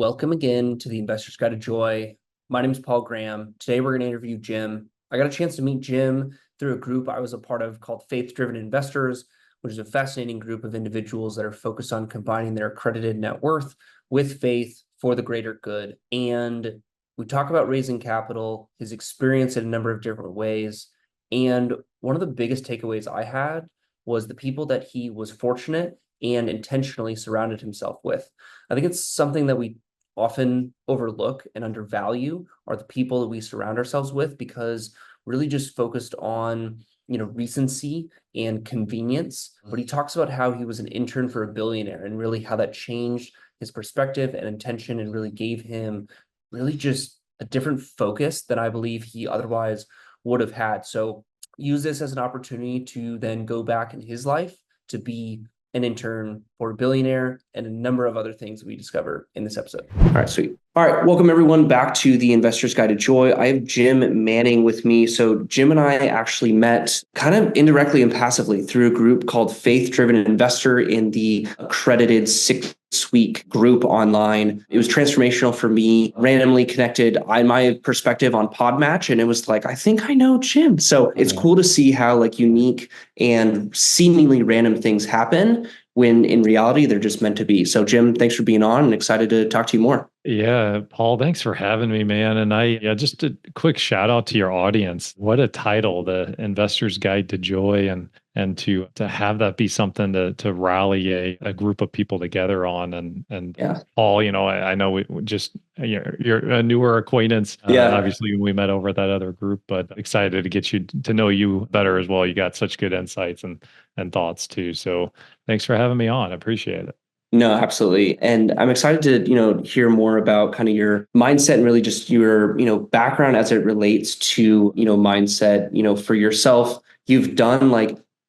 Welcome again to the Investor's Guide to Joy. My name is Paul Graham. Today we're going to interview Jim. I got a chance to meet Jim through a group I was a part of called Faith-Driven Investors, which is a fascinating group of individuals that are focused on combining their accredited net worth with faith for the greater good. And we talk about raising capital, his experience in a number of different ways. And one of the biggest takeaways I had was the people that he was fortunate and intentionally surrounded himself with. I think it's something that we often overlook and undervalue are the people that we surround ourselves with, because really just focused on, recency and convenience. But he talks about how he was an intern for a billionaire and really how that changed his perspective and intention and really gave him really just a different focus than I believe he otherwise would have had. So use this as an opportunity to then go back in his life to be an intern for a billionaire and a number of other things that we discover in this episode. All right, sweet. All right, welcome everyone back to the Investor's Guide to Joy. I have Jim Manning with me. So Jim and I actually met kind of indirectly and passively through a group called Faith-Driven Investor in the accredited 6-week group online. It was transformational for me. Randomly connected my perspective on Podmatch, and it was like, I think I know Jim. So it's cool to see how unique and seemingly random things happen when in reality they're just meant to be. So Jim, thanks for being on and excited to talk to you more. Yeah, Paul, thanks for having me, man. And just a quick shout out to your audience. What a title, The Investor's Guide to Joy, and to have that be something to rally a group of people together on. And yeah. Paul, I know we just you're a newer acquaintance. Obviously we met over at that other group, but excited to get you to know you better as well. You got such good insights and thoughts too. So thanks for having me on. I appreciate it. No, absolutely. And I'm excited to, hear more about kind of your mindset and really just your, background as it relates to, mindset, for yourself. You've done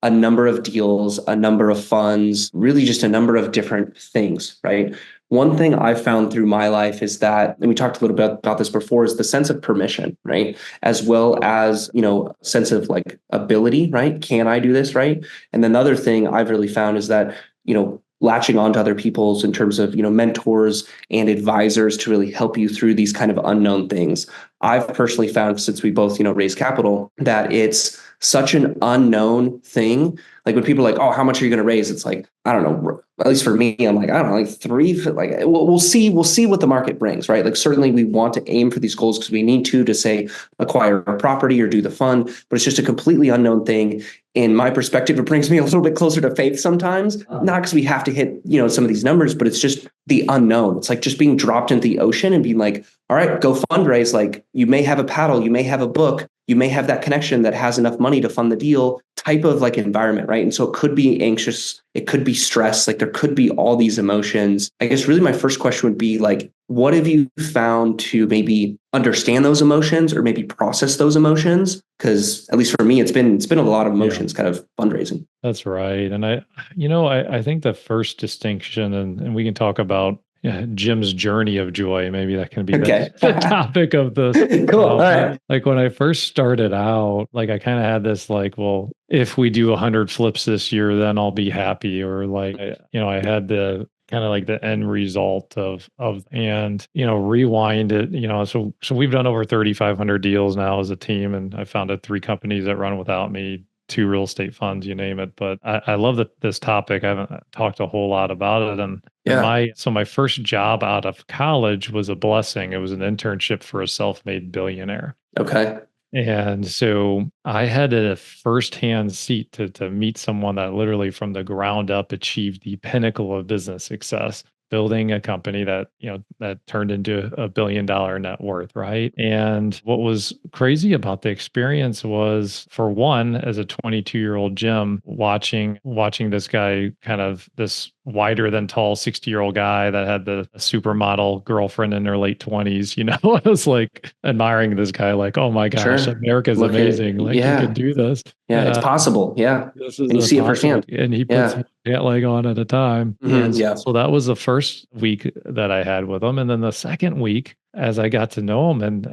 a number of deals, a number of funds, really just a number of different things, right? One thing I've found through my life is that, and we talked a little bit about this before, is the sense of permission, right? As well as, sense of ability, right? Can I do this, right? And then the other thing I've really found is that, latching on to other people's in terms of, mentors and advisors to really help you through these kind of unknown things. I've personally found, since we both, raise capital, that it's such an unknown thing. Like when people are like, oh, how much are you going to raise? It's like, I don't know. At least for me, I'm like, I don't know, three, we'll see what the market brings, right? Certainly we want to aim for these goals because we need to say, acquire a property or do the fund, but it's just a completely unknown thing. In my perspective, it brings me a little bit closer to faith sometimes, not because we have to hit, some of these numbers, but it's just the unknown. It's like just being dropped into the ocean and being like, all right, go fundraise. You may have a paddle, you may have a book, you may have that connection that has enough money to fund the deal type of environment, right? And so it could be anxious, it could be stress, there could be all these emotions. I guess really my first question would be what have you found to maybe understand those emotions or maybe process those emotions? Because at least for me, it's been a lot of emotions kind of fundraising. That's right. And I think the first distinction, and we can talk about Jim's journey of joy. Maybe that can be the topic of this. Cool. All right. When I first started out, I kind of had this well, if we do 100 flips this year, then I'll be happy. Or I had the kind of the end result of and rewind it. So we've done over 3,500 deals now as a team, and I founded 3 companies that run without me, 2 real estate funds, you name it. But I love this topic. I haven't talked a whole lot about it. And my first job out of college was a blessing. It was an internship for a self-made billionaire. Okay. And so I had a firsthand seat to meet someone that literally from the ground up achieved the pinnacle of business success, building a company that turned into a $1 billion net worth, right? And what was crazy about the experience was, for one, as a 22-year-old Jim, watching this guy, kind of this wider than tall 60-year-old guy that had the supermodel girlfriend in her late 20s, I was admiring this guy, oh my gosh, America's amazing. You can do this. Yeah, it's possible. Yeah. And you see it firsthand. And he puts one leg on at a time. Mm-hmm. And so that was the first week that I had with him. And then the second week, as I got to know him, and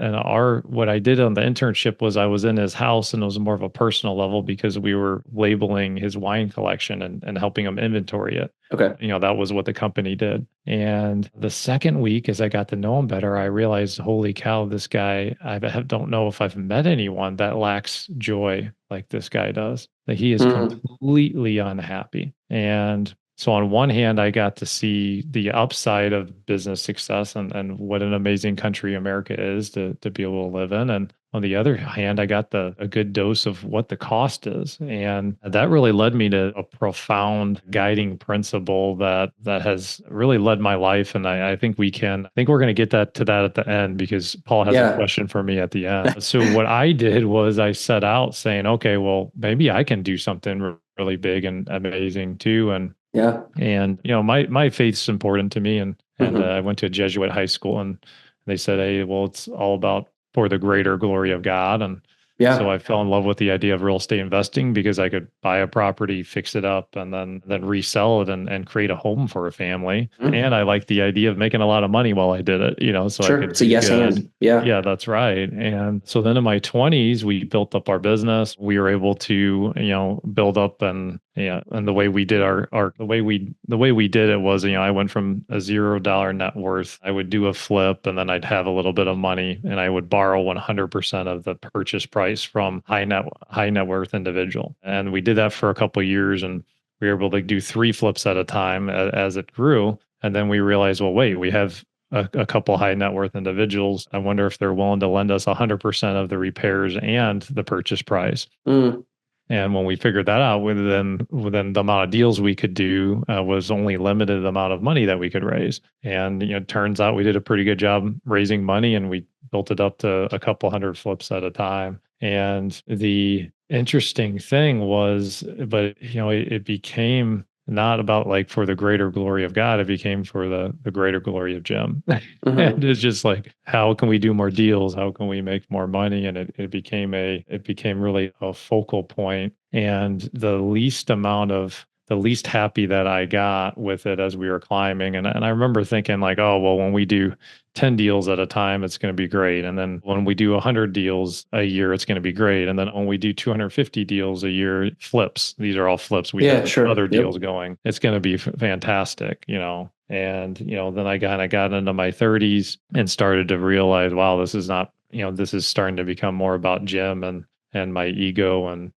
what I did on the internship was I was in his house, and it was more of a personal level because we were labeling his wine collection and helping him inventory it. Okay. That was what the company did. And the second week, as I got to know him better, I realized, holy cow, this guy, don't know if I've met anyone that lacks joy like this guy does, that he is Mm, completely unhappy. And so on one hand, I got to see the upside of business success and what an amazing country America is to be able to live in. And on the other hand, I got a good dose of what the cost is. And that really led me to a profound guiding principle that has really led my life. And I think I think we're going to get to that at the end, because Paul has a yeah. question for me at the end. So what I did was I set out saying, okay, well, maybe I can do something really big and amazing too. Yeah. And my faith's important to me, and Hmm. I went to a Jesuit high school, and they said, hey, well, it's all about for the greater glory of God. And so Yeah. I fell in love with the idea of real estate investing, because I could buy a property, fix it up, and then resell it and create a home for a family. Mm. And I liked the idea of making a lot of money while I did it, so I Sure. could It's a do yes good. and. Yeah. Yeah, that's right. And so then in my 20s, we built up our business. We were able to, build up, and yeah, and the way we did the way we did it was, I went from a $0 net worth. I would do a flip, and then I'd have a little bit of money, and I would borrow 100% of the purchase price from high net worth individual. And we did that for a couple of years, and we were able to do 3 flips at a time as it grew. And then we realized, well, wait, we have a couple high net worth individuals. I wonder if they're willing to lend us 100% of the repairs and the purchase price. Mm. And when we figured that out, within the amount of deals we could do was only limited amount of money that we could raise. And it turns out we did a pretty good job raising money, and we built it up to a couple hundred flips at a time. And the interesting thing was, but it became not about like for the greater glory of God. It became for the greater glory of Jim. Hmm. And it's just like, how can we do more deals? How can we make more money? And it became really a focal point. And the least happy that I got with it as we were climbing. And I remember thinking like, oh, well, when we do 10 deals at a time, it's going to be great. And then when we do 100 deals a year, it's going to be great. And then when we do 250 deals a year, flips, these are all flips. We Yeah. have Sure. other Yep. deals going. It's going to be fantastic. And, then I kind of got into my 30s and started to realize, wow, this is not, this is starting to become more about Jim and my ego and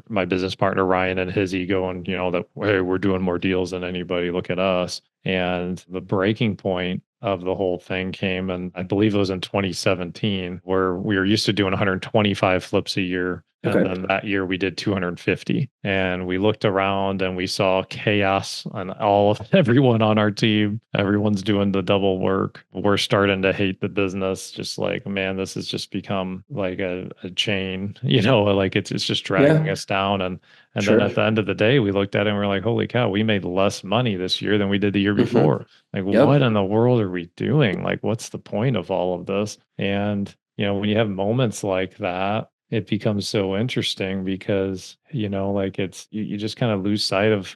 my business partner Ryan and his ego, and that, hey, we're doing more deals than anybody, look at us. And the breaking point of the whole thing came, and I believe it was in 2017, where we were used to doing 125 flips a year. And Okay. then that year we did 250. And we looked around and we saw chaos on all of everyone on our team. Everyone's doing the double work. We're starting to hate the business. Just like, man, this has just become like a chain, like it's just dragging Yeah. us down. And then Sure. at the end of the day, we looked at it and we're like, holy cow, we made less money this year than we did the year Hmm. before. Like, what Yep. in the world are we doing? Like, what's the point of all of this? And, when you have moments like that, it becomes so interesting because, like you just kind of lose sight of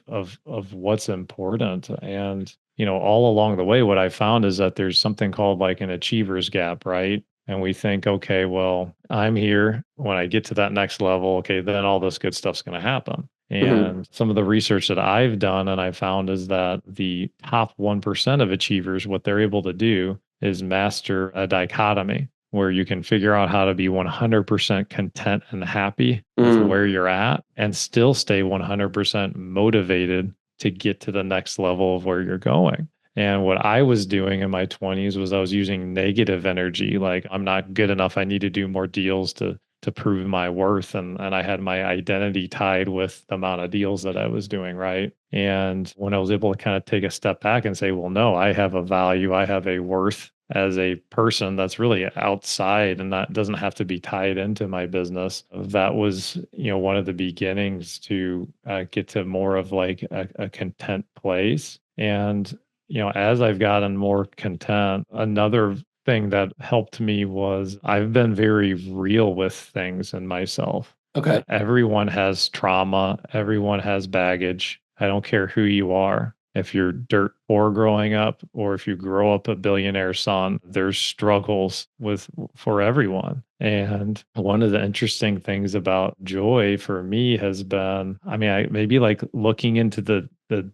what's important. And, all along the way, what I found is that there's something called like an achiever's gap, right? And we think, okay, well, I'm here. When I get to that next level, okay, then all this good stuff's going to happen. Hmm. And some of the research that I've done and I found is that the top 1% of achievers, what they're able to do is master a dichotomy where you can figure out how to be 100% content and happy with Mm. where you're at and still stay 100% motivated to get to the next level of where you're going. And what I was doing in my 20s was I was using negative energy, like I'm not good enough. I need to do more deals to prove my worth. And I had my identity tied with the amount of deals that I was doing, right? And when I was able to kind of take a step back and say, well, no, I have a value, I have a worth as a person that's really outside and that doesn't have to be tied into my business. That was, one of the beginnings to get to more of like a content place. And, as I've gotten more content, another thing that helped me was I've been very real with things in myself. Okay. Everyone has trauma, everyone has baggage. I don't care who you are. if you're dirt poor growing up, or if you grow up a billionaire son, there's struggles for everyone. And one of the interesting things about joy for me has been, I mean, I maybe like looking into the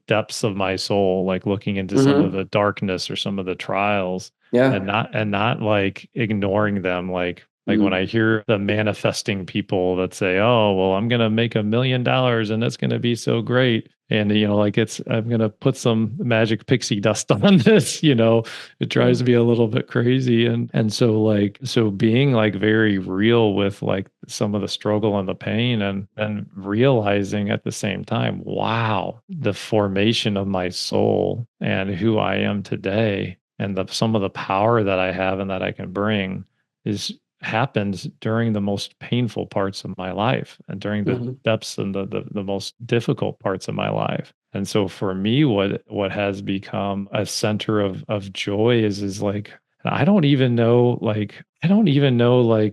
depths of my soul, like looking into some of Mm-hmm. the darkness or some of the trials, Yeah. and not like ignoring them, like when Mm-hmm. I hear the manifesting people that say, "Oh, well, I'm going to make $1 million and it's going to be so great." And, like I'm going to put some magic pixie dust on this, it Yeah. drives me a little bit crazy. And so being like very real with like some of the struggle and the pain, and realizing at the same time, wow, the formation of my soul and who I am today, and some of the power that I have and that I can bring is happens during the most painful parts of my life, and during the Mm-hmm. depths and the most difficult parts of my life. And so for me, what has become a center of joy is like, I don't even know like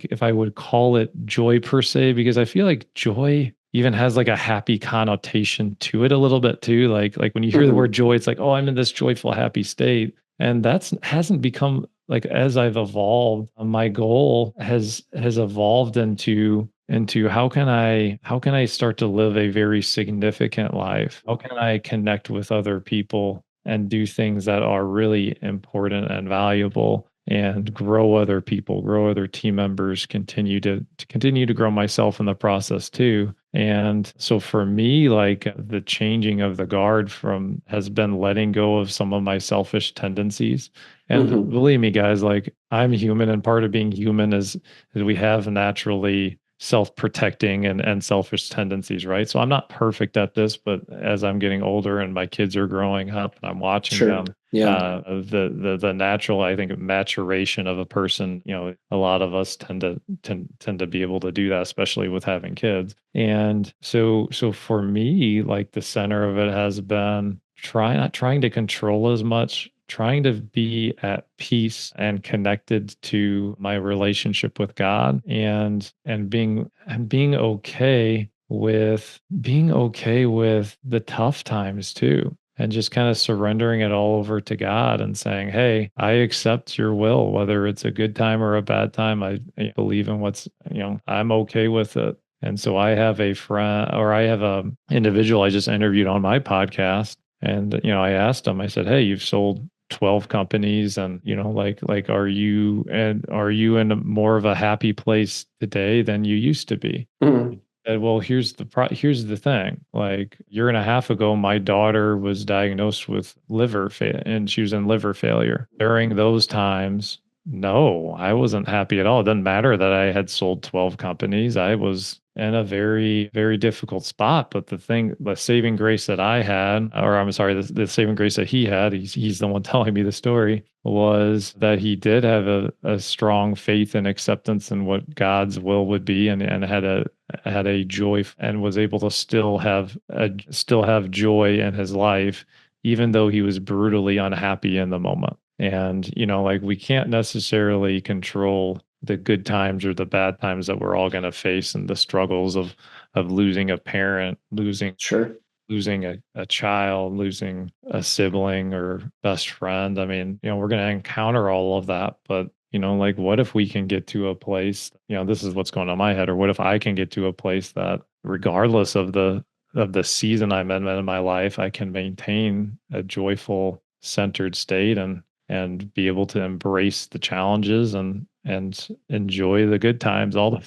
if I would call it joy per se, because I feel like joy even has like a happy connotation to it a little bit too. Like when you hear the Mm-hmm. word joy, it's like, oh, I'm in this joyful, happy state. And that's hasn't become like, as I've evolved, my goal has evolved into how can I start to live a very significant life? How can I connect with other people and do things that are really important and valuable, and grow other people, grow other team members, continue to grow myself in the process too. And so for me, like the changing of the guard from has been letting go of some of my selfish tendencies. And Mm-hmm. believe me, guys, like I'm human, and part of being human is we have naturally self-protecting and selfish tendencies, right? So I'm not perfect at this, but as I'm getting older and my kids are growing up and I'm watching Sure. them, Yeah. the natural, I think, maturation of a person, a lot of us tend to be able to do that, especially with having kids. And so for me, like the center of it has been not trying to control as much, trying to be at peace and connected to my relationship with God, and being okay with the tough times too, and just kind of surrendering it all over to God and saying, "Hey, I accept your will, whether it's a good time or a bad time. I believe in I'm okay with it." And so I have a friend, or I have a individual I just interviewed on my podcast, and I asked him, I said, "Hey, you've sold 12 companies, and like are you in more of a happy place today than you used to be?" Mm-hmm. And well, here's the thing. Like a year and a half ago, my daughter was diagnosed with and she was in liver failure. During those times, no, I wasn't happy at all. It doesn't matter that I had sold 12 companies. I was in a very, very difficult spot. But the saving grace that I had, or I'm sorry, the saving grace that he had, he's the one telling me the story, was that he did have a strong faith and acceptance in what God's will would be, and had a joy, and was able to still have joy in his life, even though he was brutally unhappy in the moment. And like we can't necessarily control the good times or the bad times that we're all going to face, and the struggles of losing a parent, Sure. losing a child, losing a sibling or best friend. I mean, we're going to encounter all of that, but like what if we can get to a place, this is what's going on in my head, or what if I can get to a place that regardless of the season I'm in my life, I can maintain a joyful, centered state, and be able to embrace the challenges, and enjoy the good times all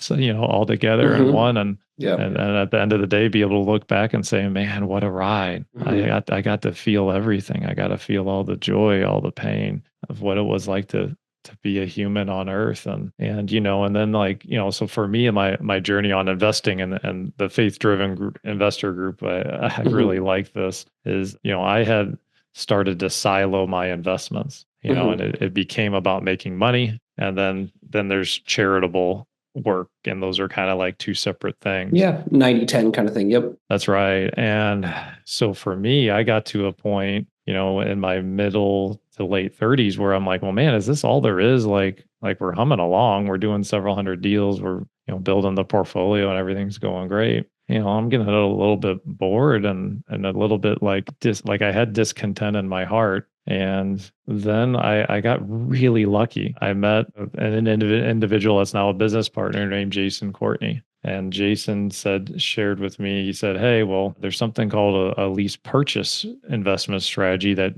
together in Mm-hmm. one, and Yeah. and and at the end of the day, be able to look back and say, "Man, what a ride! I Mm-hmm. got I got to feel everything. I got to feel all the joy, all the pain of what it was like to be a human on Earth." And then like so for me and my journey on investing, and the faith driven investor group, I really Mm-hmm. like this is I had started to silo my investments, and Mm-hmm. it became about making money, and then there's charitable work, and those are kind of like two separate things. Yeah. 90-10 kind of thing. Yep. That's right. And so for me, I got to a point, in my middle to late 30s, where I'm like, well, man, is this all there is? Like we're humming along, we're doing several hundred deals, we're building the portfolio, and everything's going great. I'm getting a little bit bored and a little bit like like I had discontent in my heart. And then I got really lucky. I met an individual that's now a business partner named Jason Courtney. And Jason shared with me, he said, "Hey, well, there's something called a lease purchase investment strategy that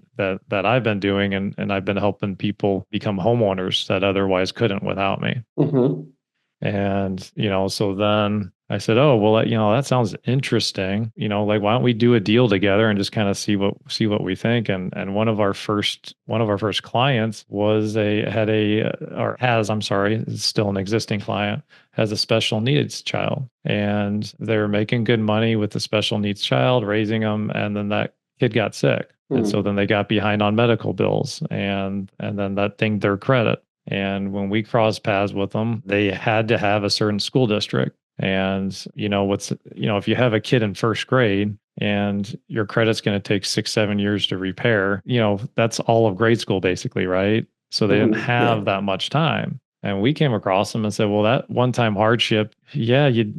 I've been doing, and I've been helping people become homeowners that otherwise couldn't without me." Mm-hmm. And, so then I said, "Oh, well, that sounds interesting. Like, why don't we do a deal together and just kind of see what we think?" And one of our first clients I'm sorry, is still an existing client, has a special needs child, and they're making good money with the special needs child, raising them, and then that kid got sick. And so Mm-hmm. then they got behind on medical bills, and then that dinged their credit. And when we crossed paths with them, they had to have a certain school district. And if you have a kid in first grade and your credit's going to take 6, 7 years to repair, that's all of grade school basically, right? So they didn't Mm-hmm. Yeah. have that much time. And we came across them and said, well, that one-time hardship, you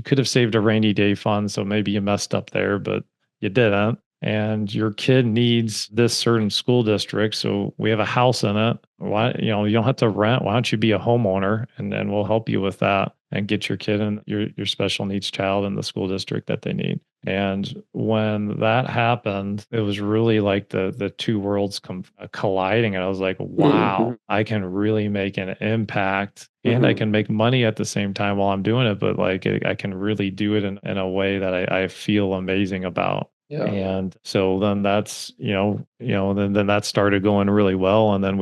could have saved a rainy day fund, so maybe you messed up there, but you didn't. And your kid needs this certain school district, so we have a house in it. Why, you don't have to rent. Why don't you be a homeowner, and then we'll help you with that and get your kid and your special needs child in the school district that they need. And when that happened, it was really like the two worlds colliding. And I was like, Mm-hmm. wow, I can really make an impact, and I Mm-hmm. can make money at the same time while I'm doing it. But like, I can really do it in a way that I feel amazing about. Yeah. And so then then that started going really well. And then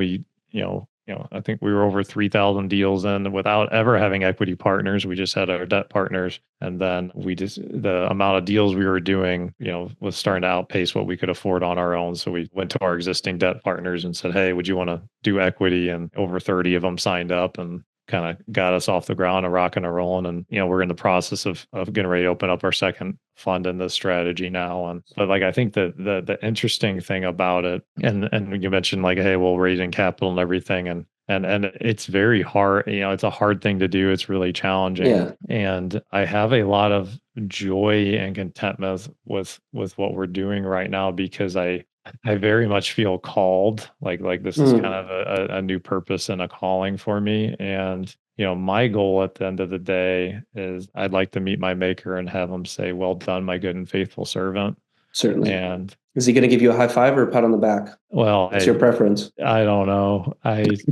I think we were over 3,000 deals in without ever having equity partners. We just had our debt partners. And then the amount of deals we were doing, was starting to outpace what we could afford on our own. So we went to our existing debt partners and said, "Hey, would you want to do equity?" And over 30 of them signed up and kind of got us off the ground and rocking and rolling. And, we're in the process of getting ready to open up our second fund in this strategy now. And but like, I think that the interesting thing about it, and you mentioned like, hey, well, raising capital and everything, and it's very hard. It's a hard thing to do. It's really challenging. Yeah. And I have a lot of joy and contentment with what we're doing right now, because I very much feel called, like this is kind Mm. of a new purpose and a calling for me. And, my goal at the end of the day is I'd like to meet my maker and have him say, "Well done, my good and faithful servant." Certainly. And Is he going to give you a high five or a pat on the back? well, What's your preference? I don't know.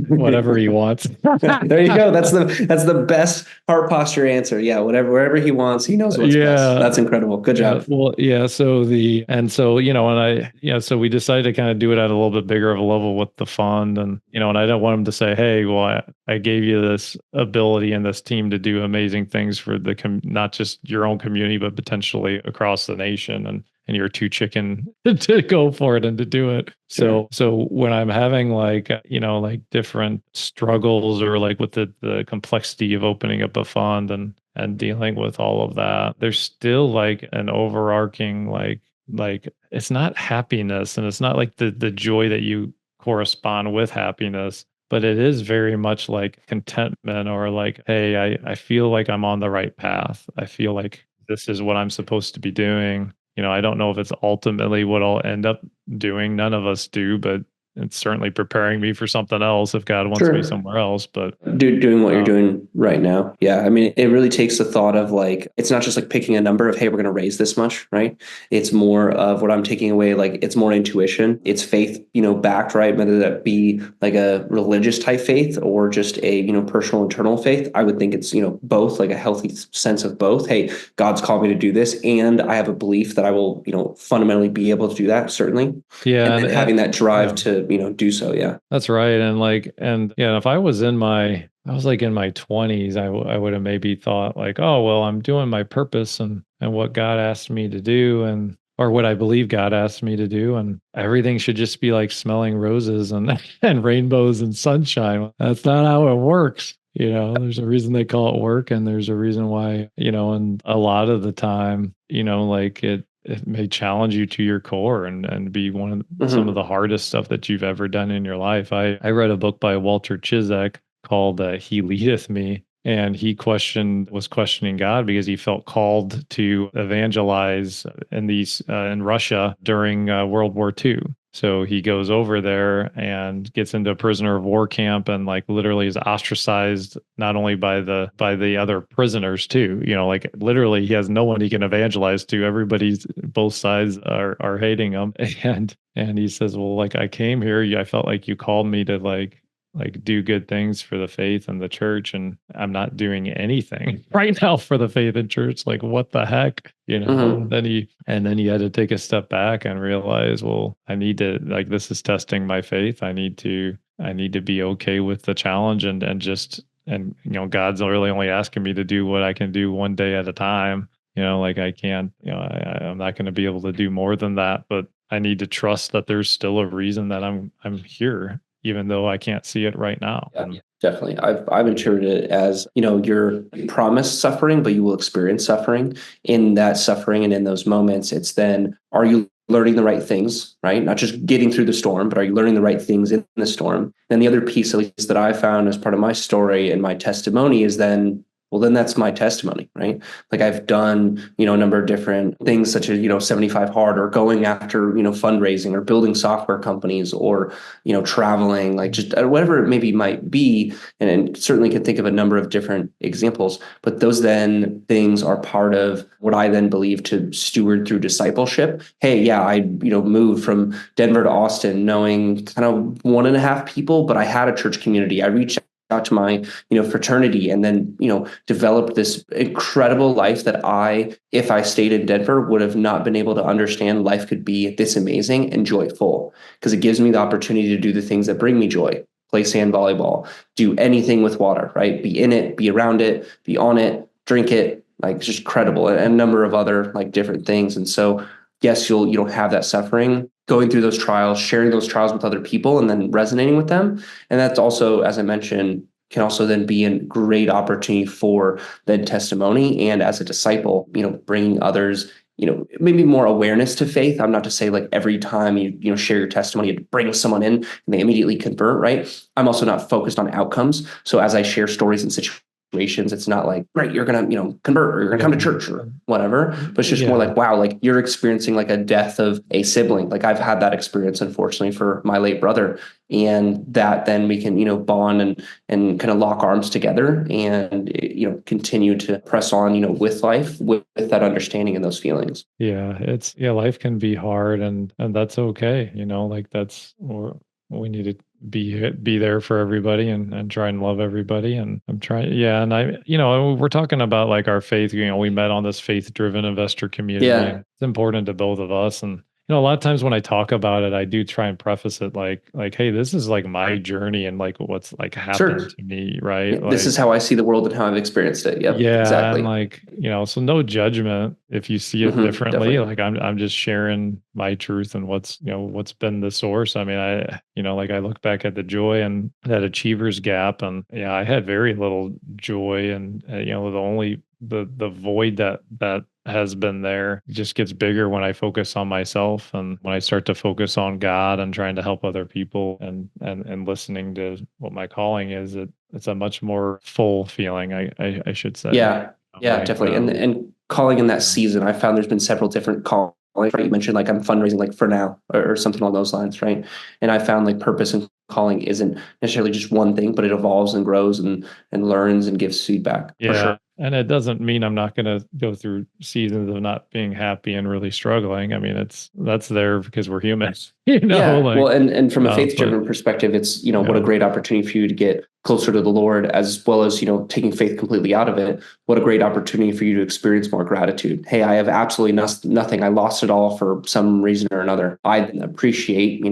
Whatever he wants. There you go. That's the best heart posture answer. Yeah, wherever he wants, he knows what's best. Yeah. That's incredible. Good Yeah. job. Well, yeah. So we decided to kind of do it at a little bit bigger of a level with the fund. And I don't want him to say, "Hey, well, I gave you this ability and this team to do amazing things for not just your own community, but potentially across the nation. And you're too chicken to go for it and to do it." Sure. So when I'm having like, like different struggles, or like with the complexity of opening up a fund and dealing with all of that, there's still like an overarching like it's not happiness, and it's not like the joy that you correspond with happiness, but it is very much like contentment, or like, hey, I feel like I'm on the right path. I feel like this is what I'm supposed to be doing. I don't know if it's ultimately what I'll end up doing. None of us do, but it's certainly preparing me for something else if God wants me Sure. somewhere else. But Doing what you're um, doing right now. Yeah. I mean, it really takes the thought of like, it's not just like picking a number of, hey, we're going to raise this much, right? It's more of what I'm taking away. Like, it's more intuition. It's faith, backed, right? Whether that be like a religious type faith or just a, personal internal faith. I would think it's, both, like a healthy sense of both. Hey, God's called me to do this, and I have a belief that I will, fundamentally be able to do that, certainly. yeah, And then and having that drive yeah. to, do so. Yeah. That's right. And yeah, if I was like in my 20s, I would have maybe thought like, "Oh, well, I'm doing my purpose and what God asked me to do, and or what I believe God asked me to do, and everything should just be like smelling roses and and rainbows and sunshine." That's not how it works. There's a reason they call it work, and there's a reason why, and a lot of the time, like it may challenge you to your core, and be some of Mhm. the hardest stuff that you've ever done in your life. I read a book by Walter Chizek called "He Leadeth Me," And he was questioning God because he felt called to evangelize in Russia during World War II. So he goes over there and gets into a prisoner of war camp and like literally is ostracized not only by the other prisoners too. Like literally he has no one he can evangelize to. Everybody's both sides are hating him. And he says, well, like I came here, I felt like you called me to like do good things for the faith and the church, and I'm not doing anything right now for the faith and church. Like what the heck, Mhm. and then he had to take a step back and realize, well, I need to, like, this is testing my faith. I need to be okay with the challenge and God's really only asking me to do what I can do one day at a time. Like I can't, I'm not going to be able to do more than that, but I need to trust that there's still a reason that I'm here, even though I can't see it right now. Yeah, definitely. I've interpreted it as, you're promised suffering, but you will experience suffering. In that suffering and in those moments, it's then, are you learning the right things, right? Not just getting through the storm, but are you learning the right things in the storm? Then the other piece, at least that I found as part of my story and my testimony, is then, well, then that's my testimony, right? Like I've done, a number of different things such as, 75 hard, or going after, fundraising, or building software companies, or, traveling, like just whatever it maybe might be. And certainly can think of a number of different examples, but those then things are part of what I then believe to steward through discipleship. Hey, yeah, I, moved from Denver to Austin knowing kind of 1.5 people, but I had a church community. I reached out to my fraternity, and then developed this incredible life that if I stayed in Denver, would have not been able to understand life could be this amazing and joyful, because it gives me the opportunity to do the things that bring me joy. Play sand volleyball, do anything with water, right? Be in it, be around it, be on it, drink it. Like it's just credible, and a number of other like different things. And so yes, you'll have that suffering, going through those trials, sharing those trials with other people, and then resonating with them. And that's also, as I mentioned, can also then be a great opportunity for then testimony. And as a disciple, bringing others, maybe more awareness to faith. I'm not to say like every time you share your testimony, it brings someone in and they immediately convert, right? I'm also not focused on outcomes. So as I share stories and situations, it's not like, right, you're gonna convert, or you're gonna come to church or whatever, but it's just more like, wow, like you're experiencing like a death of a sibling. Like I've had that experience, unfortunately, for my late brother, and that then we can bond and kind of lock arms together and continue to press on with life with that understanding and those feelings. Life can be hard, and that's okay. Like we need to be there for everybody and try and love everybody. And I'm trying, yeah. And we're talking about like our faith. We met on this faith-driven investor community, and it's important to both of us. And a lot of times when I talk about it, I do try and preface it like, hey, this is like my journey and like what's like happened to me, right? Yeah, this is how I see the world and how I've experienced it. Yep, yeah, exactly. and like, so no judgment if you see it differently. Definitely. Like I'm just sharing my truth and what's been the source. I mean, like I look back at the joy and that achievers gap, and yeah, I had very little joy, and the void that has been there just gets bigger when I focus on myself, and when I start to focus on God and trying to help other people and listening to what my calling is. It's a much more full feeling, I should say. Yeah, definitely. And calling in that season, I found there's been several different callings. Right? You mentioned like I'm fundraising like for now, or something along those lines, right? And I found like purpose and calling isn't necessarily just one thing, but it evolves and grows and learns and gives feedback. For sure. And it doesn't mean I'm not going to go through seasons of not being happy and really struggling. I mean, that's there because we're humans, Well, and from a faith-driven perspective, it's, what a great opportunity for you to get closer to the Lord, as well as, taking faith completely out of it. What a great opportunity for you to experience more gratitude. Hey, I have absolutely nothing. I lost it all for some reason or another. I appreciate,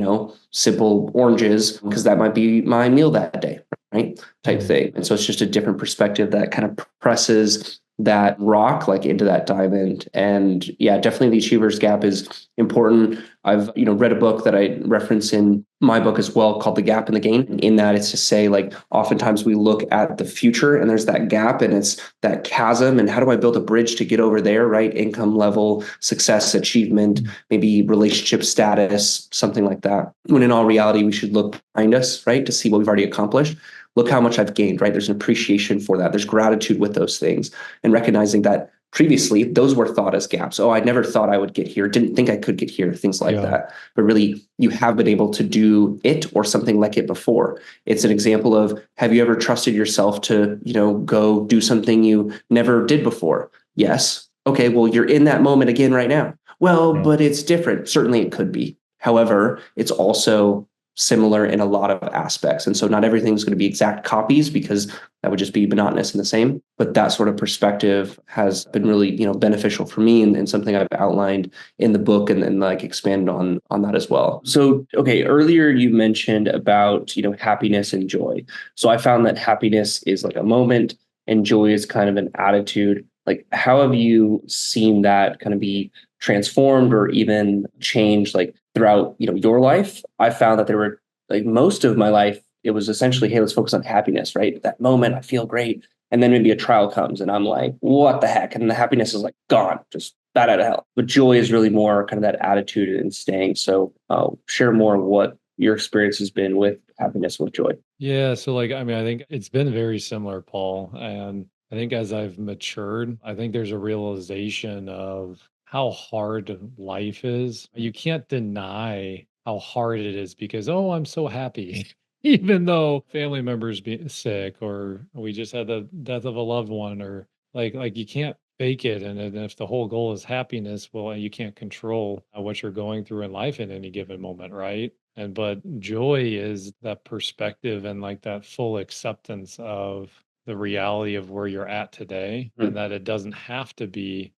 simple oranges because that might be my meal that day, right? Type thing. And so it's just a different perspective that kind of presses that rock like into that diamond. And yeah, definitely the achievers gap is important. I've read a book that I reference in my book as well called The Gap and the Gain. In that, it's to say like oftentimes we look at the future and there's that gap and it's that chasm, and how do I build a bridge to get over there, right? Income level, success, achievement, maybe relationship status, something like that. When in all reality, we should look behind us, right, to see what we've already accomplished. look how much I've gained, right? There's an appreciation for that. There's gratitude with those things, and recognizing that previously those were thought as gaps. Oh, I never thought I would get here, didn't think I could get here, things like Yeah. that. But really, you have been able to do it or something like it before. It's an example of, have you ever trusted yourself to, go do something you never did before? Yes. Okay, well, you're in that moment again right now. Well, Yeah. but it's different. Certainly it could be. However, it's also similar in a lot of aspects. And so not everything's going to be exact copies, because that would just be monotonous and the same. But that sort of perspective has been really, beneficial for me, and something I've outlined in the book, and like expand on that as well. So, okay, earlier you mentioned about, happiness and joy. So I found that happiness is like a moment and joy is kind of an attitude. Like, how have you seen that kind of be transformed or even changed, like throughout, your life? I found that there were, like, most of my life, it was essentially, hey, let's focus on happiness, right? That moment, I feel great. And then maybe a trial comes and I'm like, what the heck? And the happiness is like gone, just bat out of hell. But joy is really more kind of that attitude and staying. So share more of what your experience has been with happiness, with joy. Yeah. So, like, I mean, I think it's been very similar, Paul. And I think as I've matured, I think there's a realization of how hard life is. You can't deny how hard it is because, oh, I'm so happy. Even though family members be sick, or we just had the death of a loved one, or like you can't fake it. And if the whole goal is happiness, well, you can't control what you're going through in life at any given moment, right? And but joy is that perspective and like that full acceptance of the reality of where you're at today, and Mm. that it doesn't have to be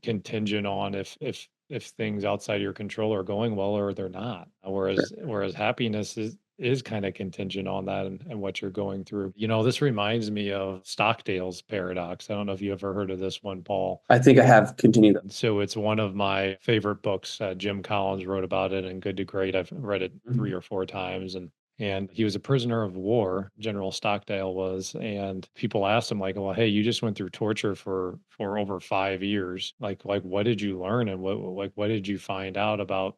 contingent on if things outside your control are going well or they're not. Whereas happiness is kind of contingent on that, and what you're going through. This reminds me of Stockdale's paradox. I don't know if you ever heard of this one, Paul. I think I have continued. So it's one of my favorite books. Jim Collins wrote about it in Good to Great. I've read it three or four times, and he was a prisoner of war. General Stockdale was, and people asked him like, "Well, hey, you just went through torture for over 5 years. Like what did you learn, and what did you find out about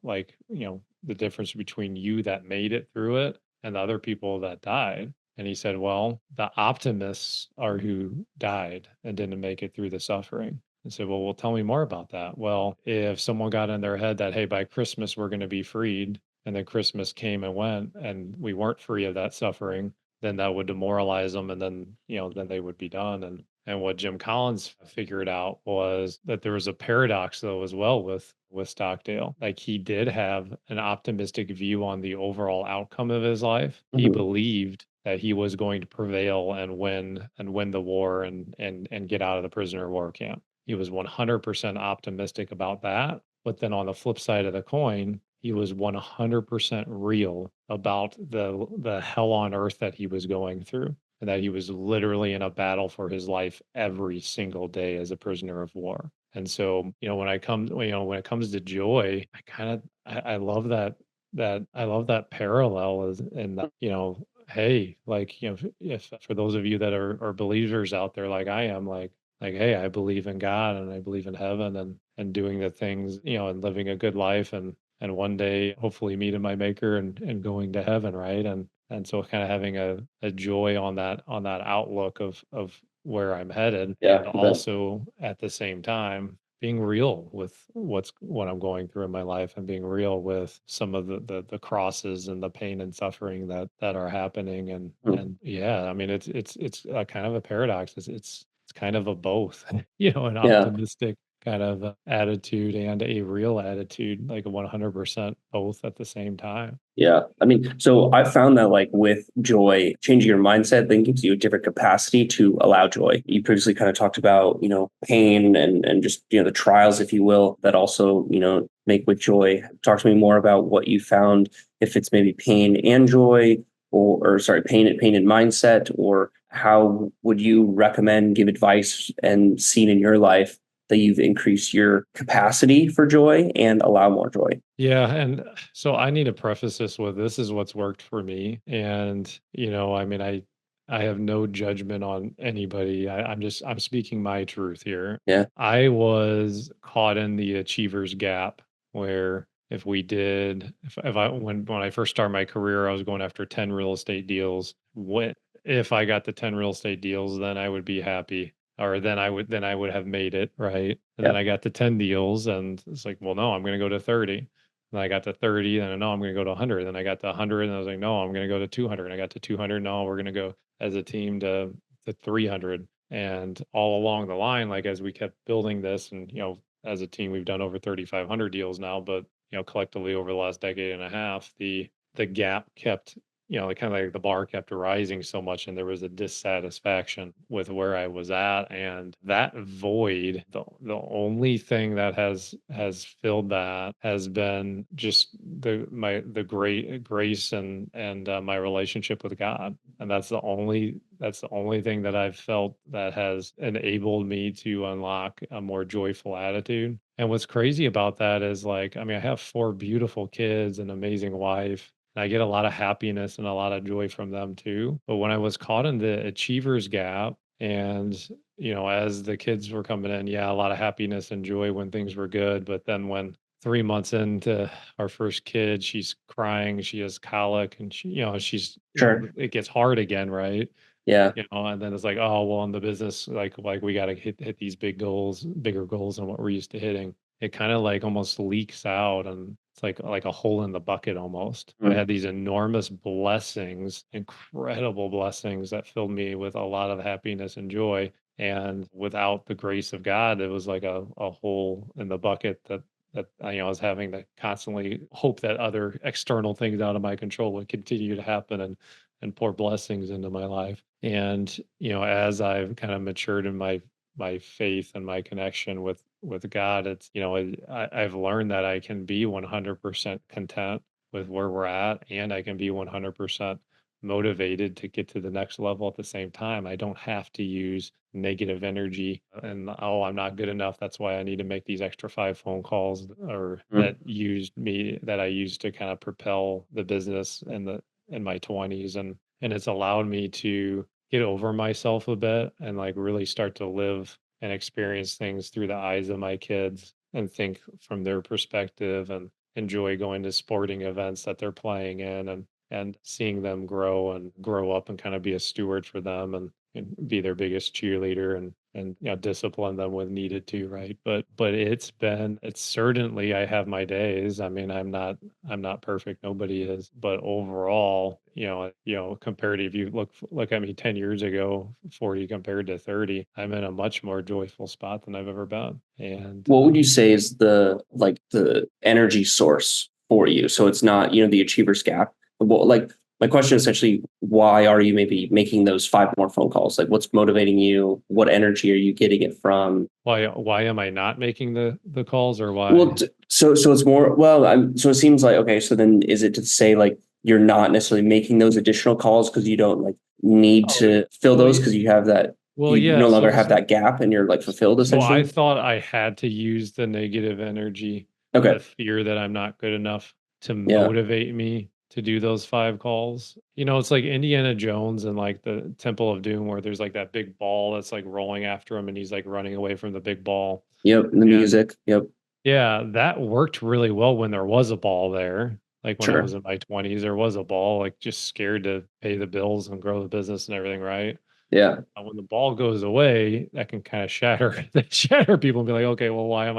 the difference between you that made it through it and the other people that died?" And he said, "Well, the optimists are who died and didn't make it through the suffering." And said, well, tell me more about that. Well, if someone got in their head that, hey, by Christmas, we're going to be freed, and then Christmas came and went, and we weren't free of that suffering, then that would demoralize them. And then, then they would be done. And what Jim Collins figured out was that there was a paradox, though, as well with Stockdale. Like, he did have an optimistic view on the overall outcome of his life. He Mhm. believed that he was going to prevail and win the war and get out of the prisoner of war camp. He was 100% optimistic about that. But then on the flip side of the coin, he was 100% real about the hell on earth that he was going through, and that he was literally in a battle for his life every single day as a prisoner of war. And so, when it comes to joy, I love that parallel is in that, hey, like, if for those of you that are believers out there like I am, like, hey, I believe in God and I believe in heaven, and doing the things, and living a good life, and one day hopefully meeting my maker and going to heaven, right? And so kind of having a joy on that outlook of where I'm headed, Yeah, and you bet. also at the same time being real with what I'm going through in my life, and being real with some of the crosses and the pain and suffering that are happening. And Mm. and yeah, I mean, it's a kind of a paradox. It's kind of a both, an Yeah. optimistic kind of attitude and a real attitude, like a 100% both at the same time. Yeah. I mean, so I found that, like, with joy, changing your mindset then gives you a different capacity to allow joy. You previously kind of talked about, pain and just, the trials, if you will, that also, make with joy. Talk to me more about what you found, if it's maybe pain and joy, or sorry, pain and mindset, or how would you recommend, give advice and seen in your life that you've increased your capacity for joy and allow more joy. Yeah, and so I need to preface this with, this is what's worked for me. And, I mean, I have no judgment on anybody. I'm speaking my truth here. Yeah. I was caught in the achiever's gap, where if I when I first started my career, I was going after 10 real estate deals. if I got the 10 real estate deals, then I would be happy. Or then I would have made it, right? And Yeah. then I got to 10 deals and it's like, well, no, I'm going to go to 30. And I got to 30, then no, I'm going to go to 100. Then I got to 100 and I was like, no, I'm going to go to 200. And I got to 200. No, we're going to go as a team to 300. And all along the line, like as we kept building this and, as a team, we've done over 3,500 deals now, but, collectively over the last decade and a half, the gap kept, like kind of like the bar kept rising so much, and there was a dissatisfaction with where I was at, and that void, the only thing that has filled that has been just the great grace and my relationship with God, and that's the only thing that I've felt that has enabled me to unlock a more joyful attitude. And what's crazy about that is like, I mean, I have 4 beautiful kids, an amazing wife, and I get a lot of happiness and a lot of joy from them too. But when I was caught in the achievers gap and, as the kids were coming in, yeah, a lot of happiness and joy when things were good. But then when 3 months into our first kid, she's crying, she has colic, and Sure. it gets hard again, right? Yeah. And then it's like, oh, well, in the business, like we got to hit these bigger goals than what we're used to hitting. It kind of like almost leaks out, and it's like a hole in the bucket almost. But I Mm. had these enormous blessings, incredible blessings that filled me with a lot of happiness and joy. And without the grace of God, it was like a hole in the bucket that I was having to constantly hope that other external things out of my control would continue to happen and pour blessings into my life. And, as I've kind of matured in my faith and my connection with God, it's, I've learned that I can be 100% content with where we're at, and I can be 100% motivated to get to the next level at the same time. I don't have to use negative energy and, oh, I'm not good enough, that's why I need to make these extra 5 phone calls, or Mm. that I used to kind of propel the business in my 20s, and it's allowed me to get over myself a bit and like really start to live and experience things through the eyes of my kids and think from their perspective and enjoy going to sporting events that they're playing in, and seeing them grow up and kind of be a steward for them, and be their biggest cheerleader, and discipline them when needed to, right? But it's certainly, I have my days. I mean, I'm not perfect, nobody is, but overall, compared to, if you look at me 10 years ago, 40 compared to 30, I'm in a much more joyful spot than I've ever been. And What would you say is the energy source for you? So it's not, the achiever's gap. Well, like my question is essentially, why are you maybe making those 5 more phone calls? Like what's motivating you? What energy are you getting it from? why am I not making the calls, or Well, why? so it's more, well, so it seems like, okay, so then is it to say like you're not necessarily making those additional calls because you don't like need Oh, to fill well, those because you have that, well, you yeah. no longer have that gap and you're like fulfilled So I essentially? thought I had to use the negative energy, the Okay. fear that I'm not good enough, to Yeah. motivate me to do those 5 calls. It's like Indiana Jones and like the Temple of Doom, where there's like that big ball that's like rolling after him and he's like running away from the big ball. Yep. And the And music. Yep. yeah, that worked really well when there was a ball there. Like when I was Sure. in my 20s, there was a ball, like just scared to pay the bills and grow the business and everything, right? Yeah. When the ball goes away, that can kind of shatter shatter people and be like, okay, well, why am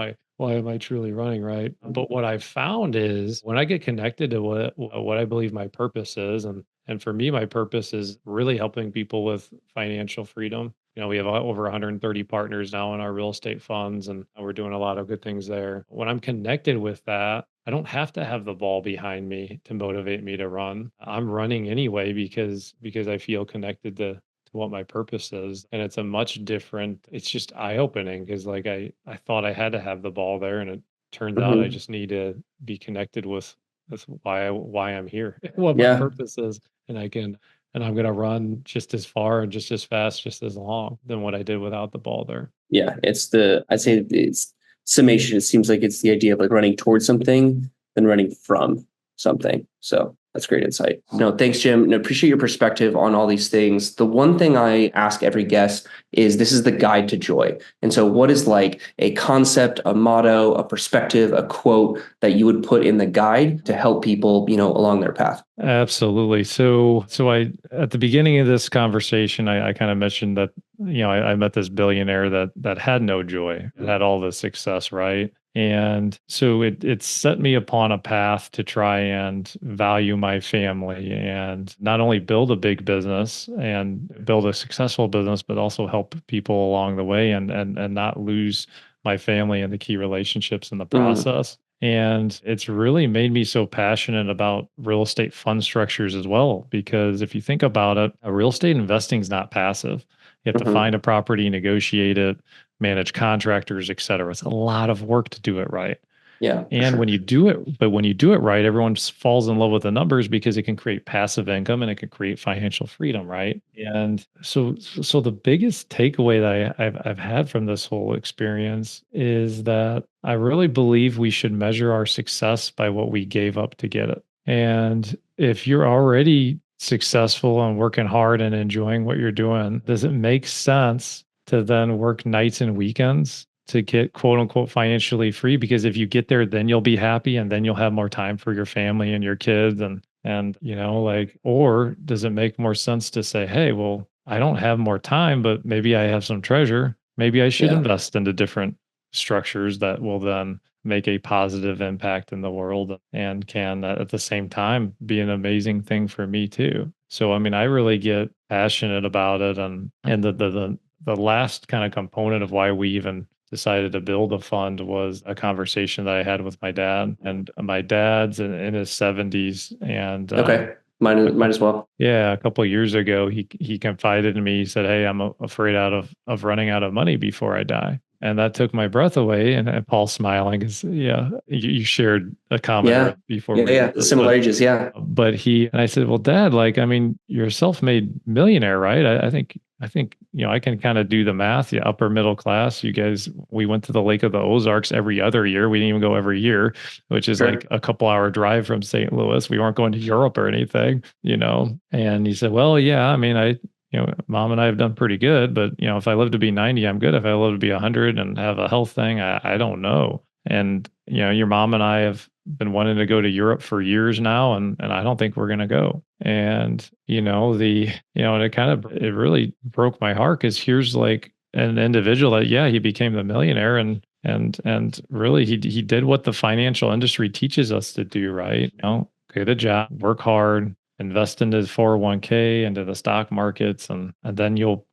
I truly running, right? But what I've found is when I get connected to what I believe my purpose is, and for me, my purpose is really helping people with financial freedom. We have over 130 partners now in our real estate funds, and we're doing a lot of good things there. When I'm connected with that, I don't have to have the ball behind me to motivate me to run. I'm running anyway because I feel connected to what my purpose is. And it's a much different, it's just eye-opening, because like I thought I had to have the ball there, and it turns out I Hmm. just need to be connected with why I'm here, what my Yeah. purpose is. And I'm gonna run just as far and just as fast, just as long than what I did without the ball there. Yeah. I'd say it's summation. It seems like it's the idea of like running towards something than running from something. So that's great insight. No, thanks, Jim. And I appreciate your perspective on all these things. The one thing I ask every guest is this is the guide to joy. And so what is like a concept, a motto, a perspective, a quote that you would put in the guide to help people, along their path? Absolutely. So I, at the beginning of this conversation, I kind of mentioned that, I met this billionaire that had no joy, had all the success, right? And so it set me upon a path to try and value my family and not only build a big business and build a successful business, but also help people along the way and not lose my family and the key relationships in the Mm, process. And it's really made me so passionate about real estate fund structures as well. Because if you think about it, a real estate investing is not passive. You have to mhm. find a property, negotiate it, manage contractors, et cetera. It's a lot of work to do it right. Yeah, for And sure. when you do it, but when you do it right, everyone just falls in love with the numbers because it can create passive income and it can create financial freedom, right? And so the biggest takeaway that I've had from this whole experience is that I really believe we should measure our success by what we gave up to get it. And if you're already successful and working hard and enjoying what you're doing, does it make sense to then work nights and weekends to get quote unquote financially free? Because if you get there, then you'll be happy and then you'll have more time for your family and your kids and like, or does it make more sense to say, hey, well, I don't have more time, but maybe I have some treasure. Maybe I should Yeah, invest into different structures that will then make a positive impact in the world and can at the same time be an amazing thing for me too. So I mean, I really get passionate about it, and the last kind of component of why we even decided to build a fund was a conversation that I had with my dad. And my dad's in his 70s, and okay. Might a might couple as well. yeah, a couple of years ago, he confided in me. He said, "Hey, I'm afraid of running out of money before I die." And that took my breath away. And Paul's smiling because, yeah, you shared a common Yeah, root before yeah, we did yeah. The this, similar ages. Yeah, but he and I said, "Well, Dad, like, I mean, you're a self-made millionaire, right? I think, I can kind of do the math. Yeah, upper middle class. You guys, we went to the Lake of the Ozarks every other year. We didn't even go every year, which is like sure. a couple hour drive from St. Louis. We weren't going to Europe or anything. And he said, "Well, yeah, I mean, Mom and I have done pretty good, but if I live to be 90, I'm good. If I live to be 100 and have a health thing, I don't know." And your mom and I have been wanting to go to Europe for years now, and I don't think we're gonna go. And and it really broke my heart because here's like an individual that, yeah, he became the millionaire, and really he did what the financial industry teaches us to do, right? Get a job, work hard, invest into the 401k, into the stock markets, and then you'll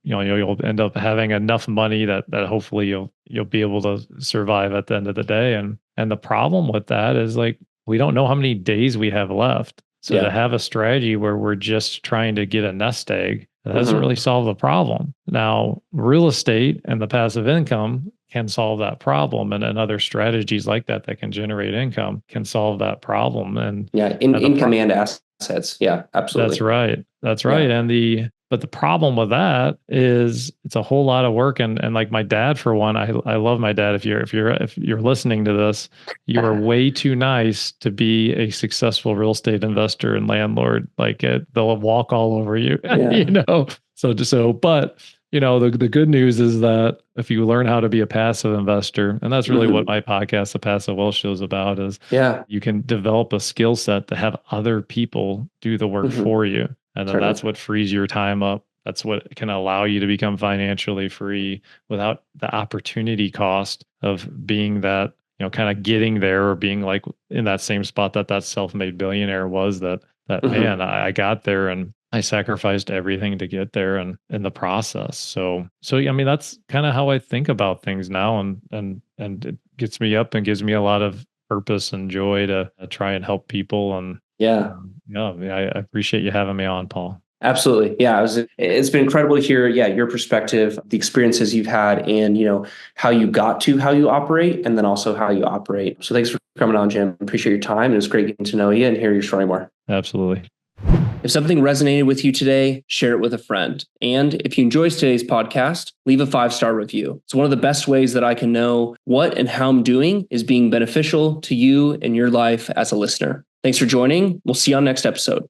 end up having enough money that hopefully you'll be able to survive at the end of the day. And the problem with that is, like, we don't know how many days we have left. So to Yeah. have a strategy where we're just trying to get a nest egg, that doesn't Hmm. really solve the problem. Now, real estate and the passive income can solve that problem, and other strategies like that can generate income can solve that problem. And Yeah. the Income and assets. Yeah, that's absolutely. right. That's right. Yeah. But the problem with that is it's a whole lot of work. And like my dad, for one, I love my dad. If you're listening to this, you are way too nice to be a successful real estate investor and landlord. Like, they'll walk all over you, you Yeah. know. But the good news is that if you learn how to be a passive investor, and that's really what Hmm. my podcast, The Passive Wealth Show, is about, is Yeah. you can develop a skill set to have other people do the work Hmm. for you. And then Certainly. that's what frees your time up. That's what can allow you to become financially free without the opportunity cost of being that, kind of getting there, or being like in that same spot that self-made billionaire was, that Hmm. man, I got there and I sacrificed everything to get there, and in the process. So I mean, that's kind of how I think about things now, and it gets me up and gives me a lot of purpose and joy to try and help people. And Yeah. yeah, I appreciate you having me on, Paul. Absolutely. Yeah. It's been incredible to hear, yeah, your perspective, the experiences you've had, and, how you got to how you operate, and then also how you operate. So thanks for coming on, Jim. Appreciate your time. It was great getting to know you and hear your story more. Absolutely. If something resonated with you today, share it with a friend. And if you enjoyed today's podcast, leave a 5-star review. It's one of the best ways that I can know what and how I'm doing is being beneficial to you and your life as a listener. Thanks for joining. We'll see you on next episode.